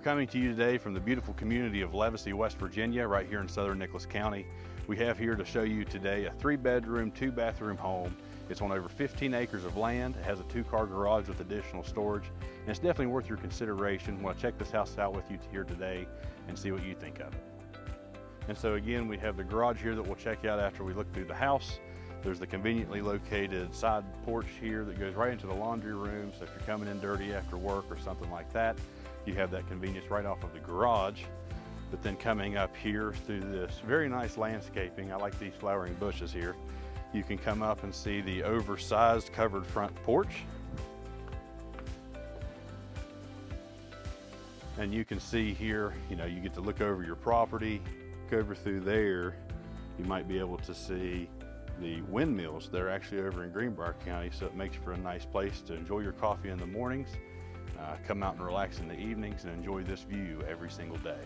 coming to you today from the beautiful community of Leivasy, West Virginia, right here in southern Nicholas County. We have here to show you today a 3-bedroom, 2-bathroom home. It's on over 15 acres of land. It has a 2-car garage with additional storage, and it's definitely worth your consideration. We'll check this house out with you here today and see what you think of it. And so again, we have the garage here that we'll check out after we look through the house. There's the conveniently located side porch here that goes right into the laundry room. So if you're coming in dirty after work or something like that, you have that convenience right off of the garage. But then coming up here through this very nice landscaping, I like these flowering bushes here, you can come up and see the oversized covered front porch. And you can see here, you get to look over your property. Look over through there, you might be able to see the windmills. They're actually over in Greenbrier County, so it makes for a nice place to enjoy your coffee in the mornings, come out and relax in the evenings, and enjoy this view every single day.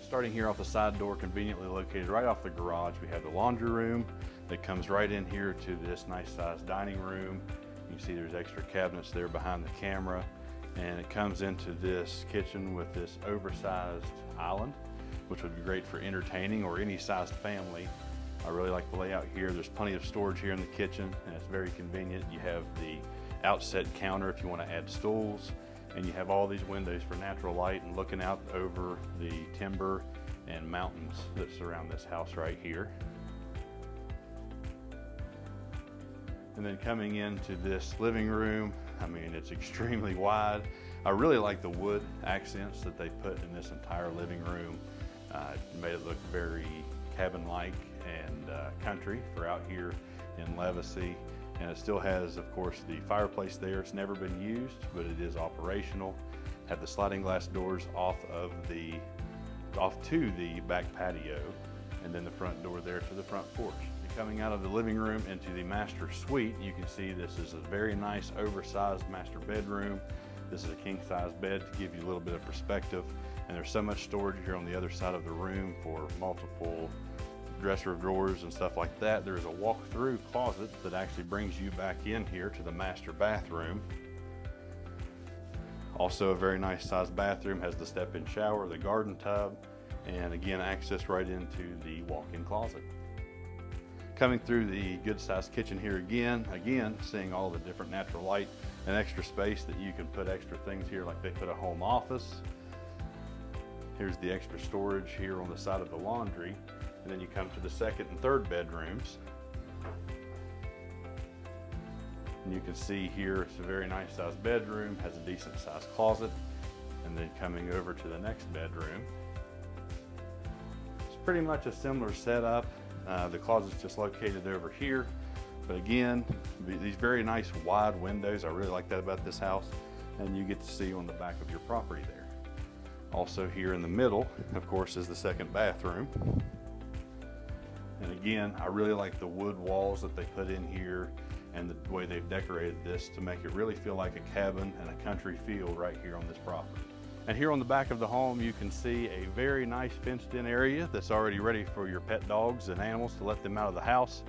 Starting here off the side door, conveniently located right off the garage, we have the laundry room that comes right in here to this nice sized dining room. You can see there's extra cabinets there behind the camera, and it comes into this kitchen with this oversized island, which would be great for entertaining or any sized family. I really like the layout here. There's plenty of storage here in the kitchen, and it's very convenient. You have the outset counter if you want to add stools, and you have all these windows for natural light and looking out over the timber and mountains that surround this house right here. And then coming into this living room, it's extremely wide. I really like the wood accents that they put in this entire living room. It made it look very cabin-like and country for out here in Leivasy. And it still has, of course, the fireplace there. It's never been used, but it is operational. Have the sliding glass doors off to the back patio, and then the front door there to the front porch. And coming out of the living room into the master suite, you can see this is a very nice oversized master bedroom. This is a king-size bed to give you a little bit of perspective. And there's so much storage here on the other side of the room for multiple dresser drawers and stuff like that. There's a walk-through closet that actually brings you back in here to the master bathroom. Also a very nice sized bathroom, has the step-in shower, the garden tub, and again access right into the walk-in closet. Coming through the good-sized kitchen here again seeing all the different natural light and extra space that you can put extra things here, like they put a home office. Here's the extra storage here on the side of the laundry. And then you come to the second and third bedrooms. And you can see here it's a very nice sized bedroom, has a decent sized closet. And then coming over to the next bedroom, it's pretty much a similar setup. The closet's just located over here. But again, these very nice wide windows, I really like that about this house. And you get to see on the back of your property there. Also here in the middle, of course, is the second bathroom. And again, I really like the wood walls that they put in here and the way they've decorated this to make it really feel like a cabin and a country feel right here on this property. And here on the back of the home, you can see a very nice fenced-in area that's already ready for your pet dogs and animals to let them out of the house.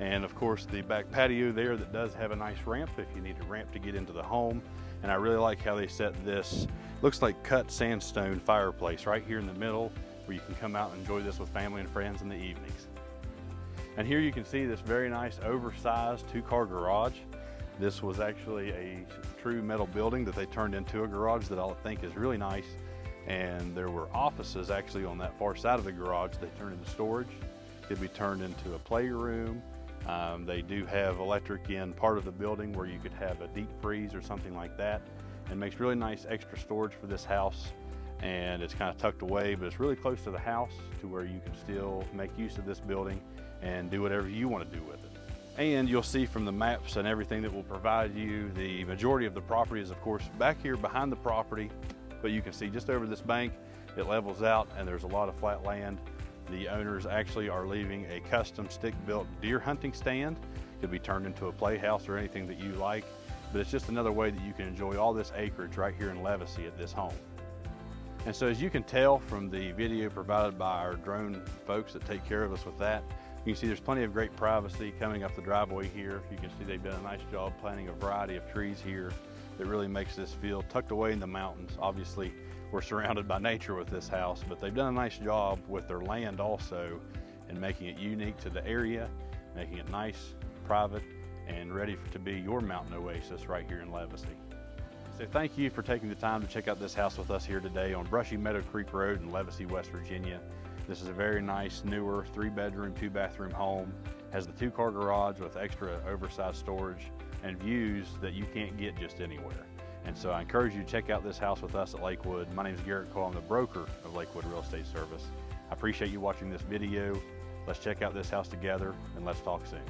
And of course, the back patio there that does have a nice ramp if you need a ramp to get into the home. And I really like how they set this, looks like cut sandstone fireplace right here in the middle, where you can come out and enjoy this with family and friends in the evenings. And here you can see this very nice oversized 2-car garage. This was actually a true metal building that they turned into a garage that I think is really nice. And there were offices actually on that far side of the garage they turned into storage. Could be turned into a playroom. They do have electric in part of the building where you could have a deep freeze or something like that. And makes really nice extra storage for this house. And it's kind of tucked away, but it's really close to the house to where you can still make use of this building and do whatever you want to do with it. And you'll see from the maps and everything that will provide you, the majority of the property is of course back here behind the property, but you can see just over this bank, it levels out and there's a lot of flat land. The owners actually are leaving a custom stick-built deer hunting stand. It could be turned into a playhouse or anything that you like, but it's just another way that you can enjoy all this acreage right here in Leivasy at this home. And so as you can tell from the video provided by our drone folks that take care of us with that, you can see there's plenty of great privacy coming up the driveway here. You can see they've done a nice job planting a variety of trees here that really makes this feel tucked away in the mountains. Obviously, we're surrounded by nature with this house, but they've done a nice job with their land also in making it unique to the area, making it nice, private, and ready to be your mountain oasis right here in Leivasy. So thank you for taking the time to check out this house with us here today on Brushy Meadow Creek Road in Leivasy, West Virginia. This is a very nice, newer 3-bedroom, 2-bathroom home. Has the 2-car garage with extra oversized storage and views that you can't get just anywhere. And so I encourage you to check out this house with us at Lakewood. My name is Garrett Cole. I'm the broker of Lakewood Real Estate Service. I appreciate you watching this video. Let's check out this house together and let's talk soon.